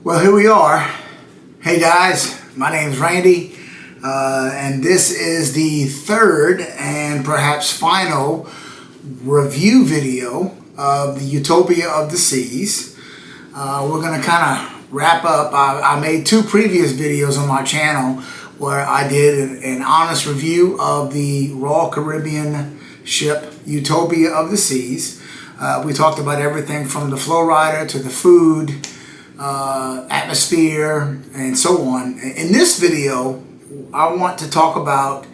Well, here we are. Hey guys, my name is Randy, and this is the third and perhaps final review video of the Utopia of the Seas. We're going to kind of wrap up. I made two previous videos on my channel where I did an honest review of the Royal Caribbean ship Utopia of the Seas. We talked about everything from the flow rider to the food, atmosphere, and so on. In this video, I want to talk about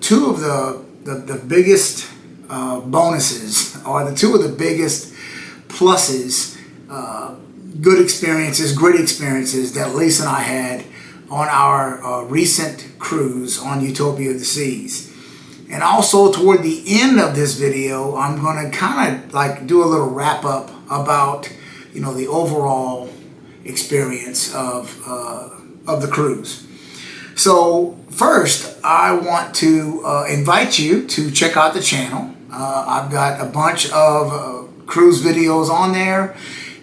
two of the biggest bonuses, or the two of the biggest pluses, good experiences, great experiences that Lisa and I had on our recent cruise on Utopia of the Seas. And also toward the end of this video, I'm going to kind of like do a little wrap up about, you know, the overall experience of the cruise. So first, I want to invite you to check out the channel. I've got a bunch of cruise videos on there.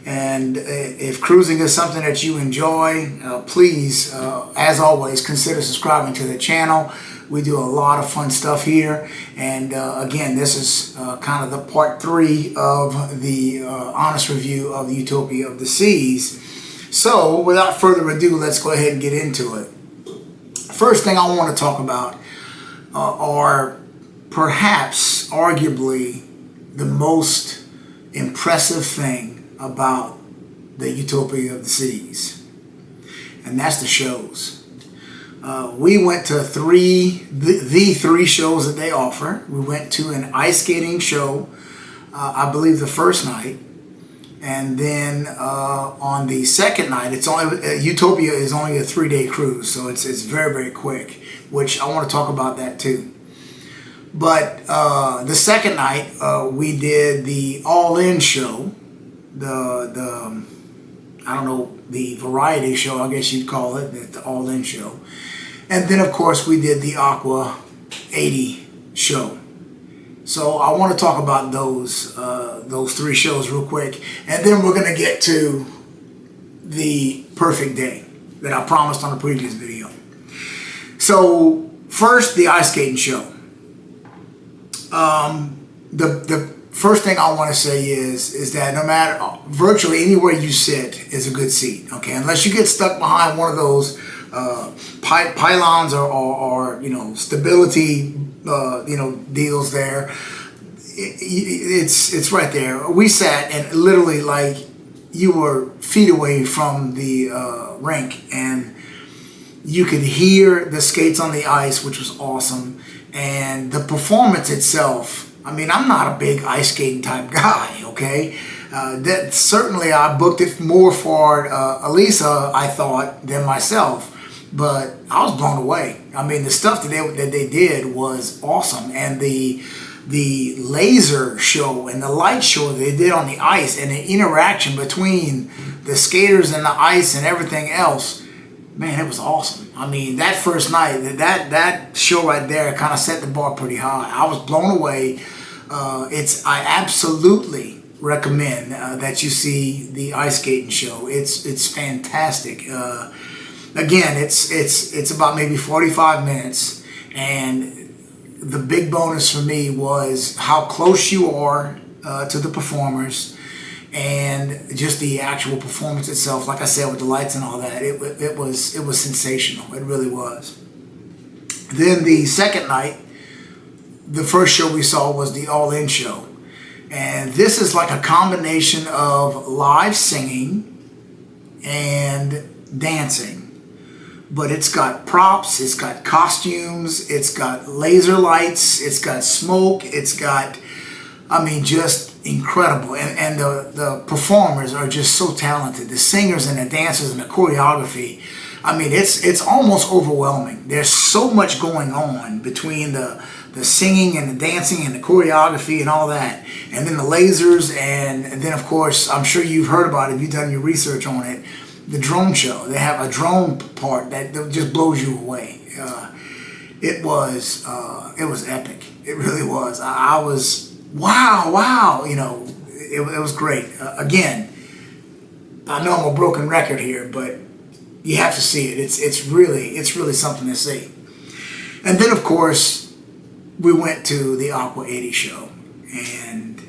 And if cruising is something that you enjoy, please, as always, consider subscribing to the channel. We do a lot of fun stuff here. And again, this is kind of the part 3 of the honest review of the Utopia of the Seas. So without further ado, let's go ahead and get into it. First thing I want to talk about are perhaps arguably the most impressive thing about the Utopia of the Seas, and that's the shows. We went to the three shows that they offer. We went to an ice skating show, I believe the first night, and then on the second night, it's only Utopia is only a 3-day cruise, so it's very, very quick, which I want to talk about that too. But the second night, we did the all-in show, the I don't know, the variety show, I guess you'd call it, the all-in show. And then of course we did the Aqua80 show. So I want to talk about those 3 shows real quick, and then we're going to get to the perfect day that I promised on the previous video. So first, the ice skating show. The first thing I want to say is that no matter, virtually anywhere you sit is a good seat, okay? Unless you get stuck behind one of those pylons or you know, stability you know, deals there. It's right there. We sat and literally like you were feet away from the rink, and you could hear the skates on the ice, which was awesome, and the performance itself. I mean, I'm not a big ice skating type guy, okay? That certainly I booked it more for Elisa, I thought, than myself. But I was blown away. I mean, the stuff that they did was awesome, and the laser show and the light show that they did on the ice, and the interaction between the skaters and the ice and everything else, man, it was awesome. I mean, that first night, that show right there kind of set the bar pretty high. I was blown away. I absolutely recommend that you see the ice skating show. It's fantastic. Again, it's about maybe 45 minutes, and the big bonus for me was how close you are to the performers, and just the actual performance itself. Like I said, with the lights and all that, it was sensational. It really was. Then the second night, the first show we saw was the all-in show, and this is like a combination of live singing and dancing. But it's got props, it's got costumes, it's got laser lights, it's got smoke, it's got, I mean, just incredible. And the performers are just so talented. The singers and the dancers and the choreography, I mean, it's almost overwhelming. There's so much going on between the singing and the dancing and the choreography and all that. And then the lasers, and then of course, I'm sure you've heard about it if you've done your research on it, the drone show. They have a drone part that just blows you away. It was epic. It really was. I was, wow, you know, it was great. Again, I know I'm a broken record here, but you have to see it. It's really something to see. And then of course we went to the Aqua80 show, and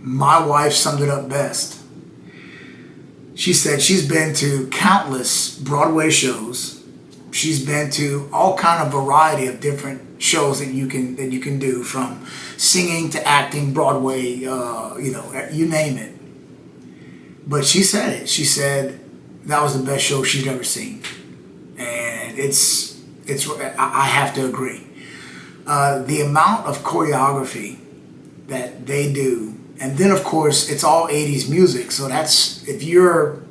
my wife summed it up best. She said she's been to countless Broadway shows. She's been to all kind of variety of different shows that you can do, from singing to acting, Broadway, you name it. But she said it. She said that was the best show she'd ever seen, and it's. I have to agree. The amount of choreography that they do, and then of course it's all 80s music. So that's, if you're,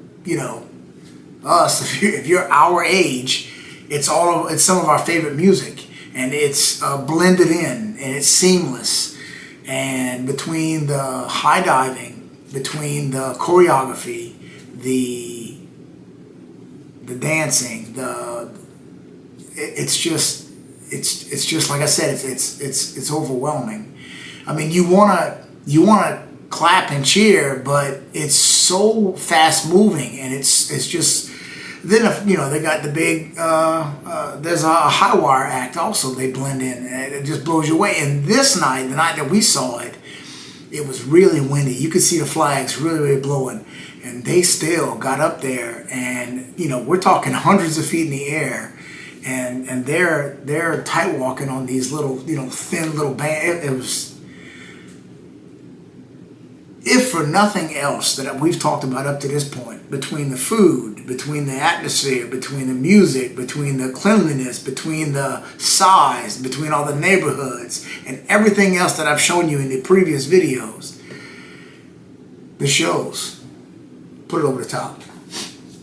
us, if you're our age, it's some of our favorite music, and it's blended in, and it's seamless. And between the high diving, between the choreography, the dancing, it's just like I said, it's overwhelming. I mean, you wanna clap and cheer, but it's so fast moving, and it's just. Then they got the big. There's a high wire act also. They blend in, and it just blows you away. And this night, the night that we saw it, it was really windy. You could see the flags really blowing, and they still got up there. And we're talking hundreds of feet in the air, and they're tight walking on these little thin little band. It was. If for nothing else that we've talked about up to this point, between the food, between the atmosphere, between the music, between the cleanliness, between the size, between all the neighborhoods, and everything else that I've shown you in the previous videos, the shows, put it over the top.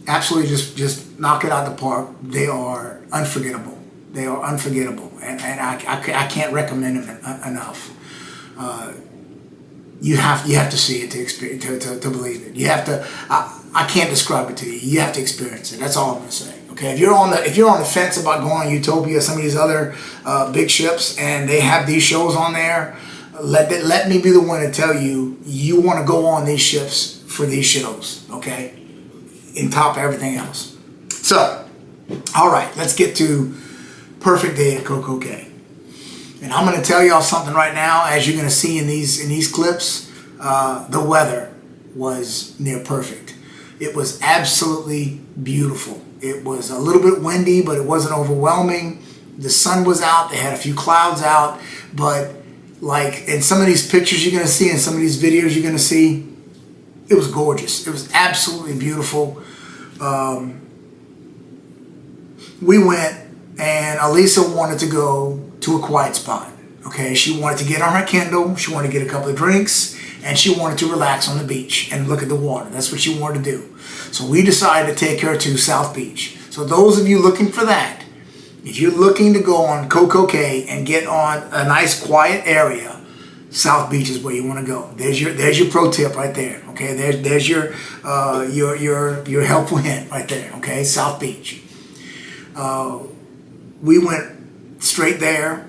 Absolutely just knock it out of the park. They are unforgettable. They are unforgettable. And I can't recommend them enough. You have to see it to experience, to believe it. You have to. I can't describe it to you. You have to experience it. That's all I'm gonna say. Okay, if you're on the fence about going on Utopia, some of these other big ships, and they have these shows on there, let me be the one to tell you want to go on these ships for these shows. Okay, in top of everything else. So, all right, let's get to perfect day at CoCo Cay. And I'm going to tell y'all something right now. As you're going to see in these clips, the weather was near perfect. It was absolutely beautiful. It was a little bit windy, but it wasn't overwhelming. The sun was out. They had a few clouds out. But like in some of these pictures you're going to see, in some of these videos you're going to see, it was gorgeous. It was absolutely beautiful. We went, and Elisa wanted to go to a quiet spot. Okay, she wanted to get on her Kindle, she wanted to get a couple of drinks, and she wanted to relax on the beach and look at the water. That's what she wanted to do. So we decided to take her to South Beach. So those of you looking for that, if you're looking to go on CoCo Cay and get on a nice quiet area, South Beach is where you want to go. There's your pro tip right there. Okay, there's your helpful hint right there. Okay, South Beach. We went straight there.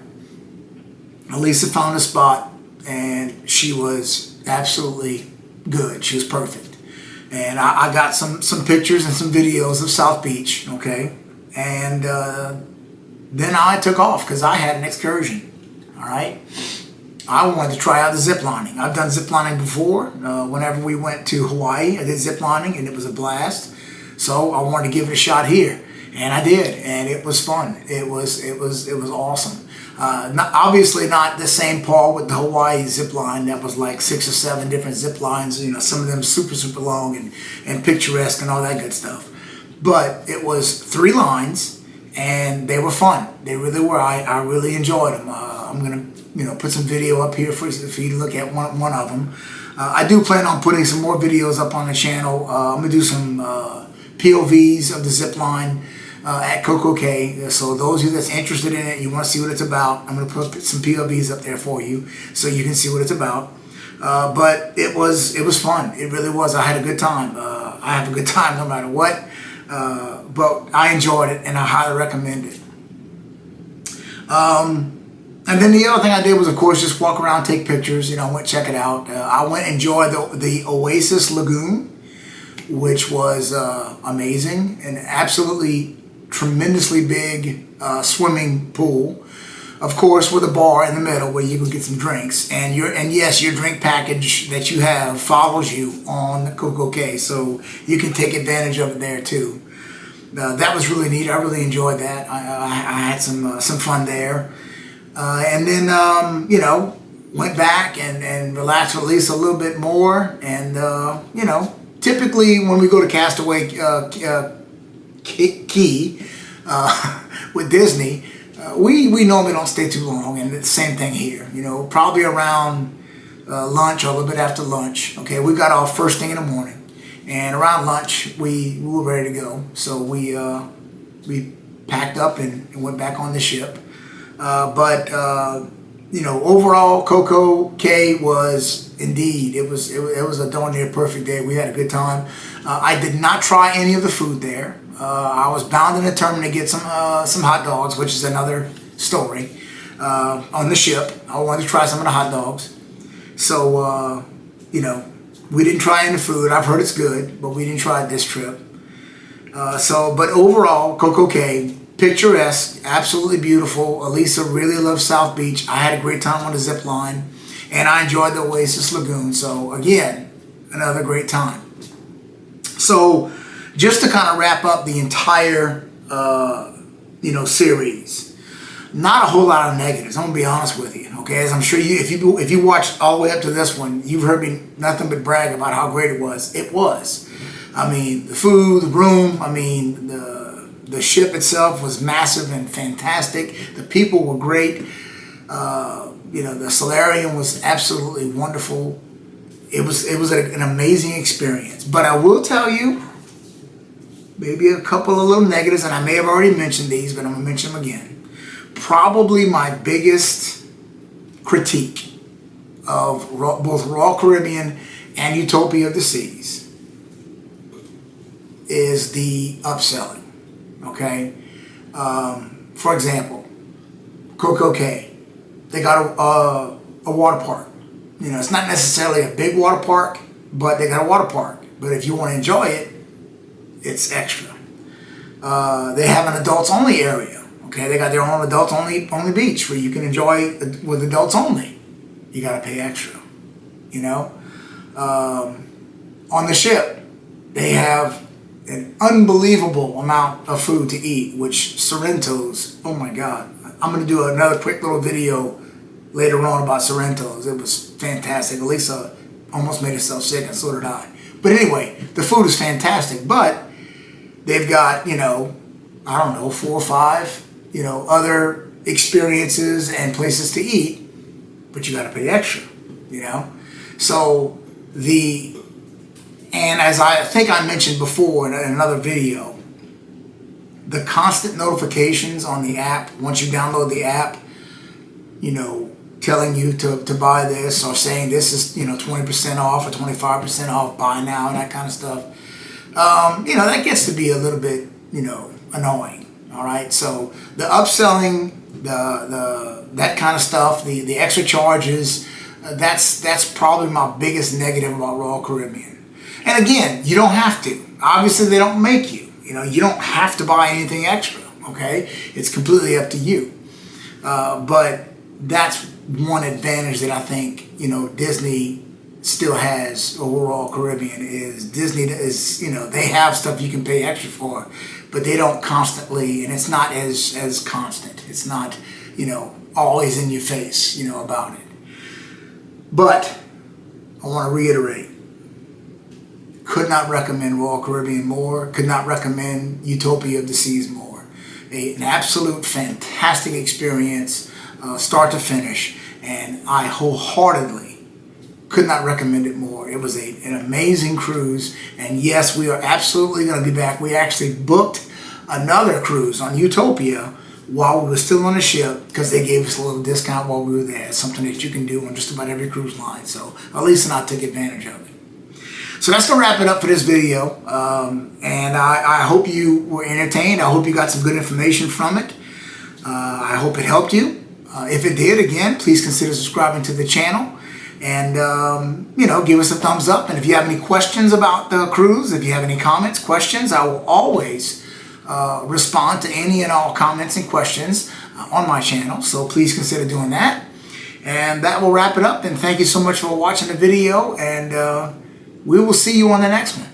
Elisa found a spot, and she was absolutely good. She was perfect. And I got some pictures and some videos of South Beach, okay? And then I took off because I had an excursion, all right? I wanted to try out the zip lining. I've done zip lining before. Whenever we went to Hawaii, I did zip lining, and it was a blast. So I wanted to give it a shot here. And I did, and it was fun. It was awesome. Obviously not the same par with the Hawaii zip line that was like 6 or 7 different zip lines. Some of them super long and picturesque and all that good stuff. But it was 3 lines, and they were fun. They really were. I really enjoyed them. I'm gonna put some video up here for you to look at one of them. I do plan on putting some more videos up on the channel. I'm gonna do some POVs of the zip line at CoCo Cay. So those of you that's interested in it, you want to see what it's about, I'm going to put some POVs up there for you so you can see what it's about. But it was fun. It really was. I had a good time. I have a good time no matter what. But I enjoyed it, and I highly recommend it. And then the other thing I did was, of course, just walk around, take pictures. I went check it out. I went and enjoyed the Oasis Lagoon, which was amazing. An absolutely tremendously big swimming pool, of course, with a bar in the middle where you can get some drinks. And yes, your drink package that you have follows you on CoCo Cay, so you can take advantage of it there too. That was really neat. I really enjoyed that. I had some fun there, and then you know, went back and relaxed at least a little bit more. And you know, typically when we go to Castaway Key with Disney, we normally don't stay too long, and it's the same thing here. You know, probably around lunch or a little bit after lunch. Okay, we got off first thing in the morning, and around lunch we were ready to go. So we packed up and went back on the ship. But you know, overall, CoCo Cay was indeed, it was a darn near perfect day. We had a good time. I did not try any of the food there. I was bound and determined to get some hot dogs, which is another story. On the ship, I wanted to try some of the hot dogs. So you know, we didn't try any food. I've heard it's good, but we didn't try it this trip. But overall, CoCo Cay, picturesque, absolutely beautiful. Elisa really loves South Beach. I had a great time on the zip line, and I enjoyed the Oasis Lagoon. So again, another great time. So just to kind of wrap up the entire you know, series, not a whole lot of negatives. I'm gonna be honest with you. Okay, as I'm sure you, if you watched all the way up to this one, you've heard me nothing but brag about how great it was. It was. I mean, the food, the room. I mean, the ship itself was massive and fantastic. The people were great. You know, the solarium was absolutely wonderful. It was an amazing experience. But I will tell you, maybe a couple of little negatives, and I may have already mentioned these, but I'm gonna mention them again. Probably my biggest critique of both Royal Caribbean and Utopia of the Seas is the upselling. Okay, for example, CoCo Cay, they got a water park. You know, it's not necessarily a big water park, but they got a water park. But if you want to enjoy it, it's extra. They have an adults only area. Okay, they got their own adults only beach where you can enjoy with adults only. You got to pay extra. You know, on the ship, they have an unbelievable amount of food to eat, which Sorrento's, oh my God. I'm going to do another quick little video later on about Sorrento's. It was fantastic. Elisa almost made herself sick, and so did I. But anyway, the food is fantastic, but they've got, you know, I don't know, 4 or 5, you know, other experiences and places to eat, but you got to pay extra, you know? So and as I think I mentioned before in another video, the constant notifications on the app, once you download the app, you know, telling you to buy this or saying this is, you know, 20% off or 25% off, buy now, and that kind of stuff. You know, that gets to be a little bit, you know, annoying. All right. So the upselling, that kind of stuff, the extra charges, that's probably my biggest negative about Royal Caribbean. And again, you don't have to. Obviously, they don't make you. You know, you don't have to buy anything extra. Okay, it's completely up to you. But that's one advantage that I think, you know, Disney still has over Royal Caribbean is Disney is, you know, they have stuff you can pay extra for, but they don't constantly, and it's not as constant. It's not, you know, always in your face, you know, about it. But I want to reiterate, could not recommend Royal Caribbean more, could not recommend Utopia of the Seas more. An absolute fantastic experience, start to finish, and I wholeheartedly could not recommend it more. It was an amazing cruise, and yes, we are absolutely going to be back. We actually booked another cruise on Utopia while we were still on the ship because they gave us a little discount while we were there. It's something that you can do on just about every cruise line, so Elisa and I took advantage of it. So that's going to wrap it up for this video, and I hope you were entertained. I hope you got some good information from it. I hope it helped you. If it did, again, please consider subscribing to the channel. and you know, give us a thumbs up. And if you have any questions about the cruise, if you have any comments, questions, I will always respond to any and all comments and questions on my channel. So please consider doing that. And that will wrap it up. And thank you so much for watching the video. And we will see you on the next one.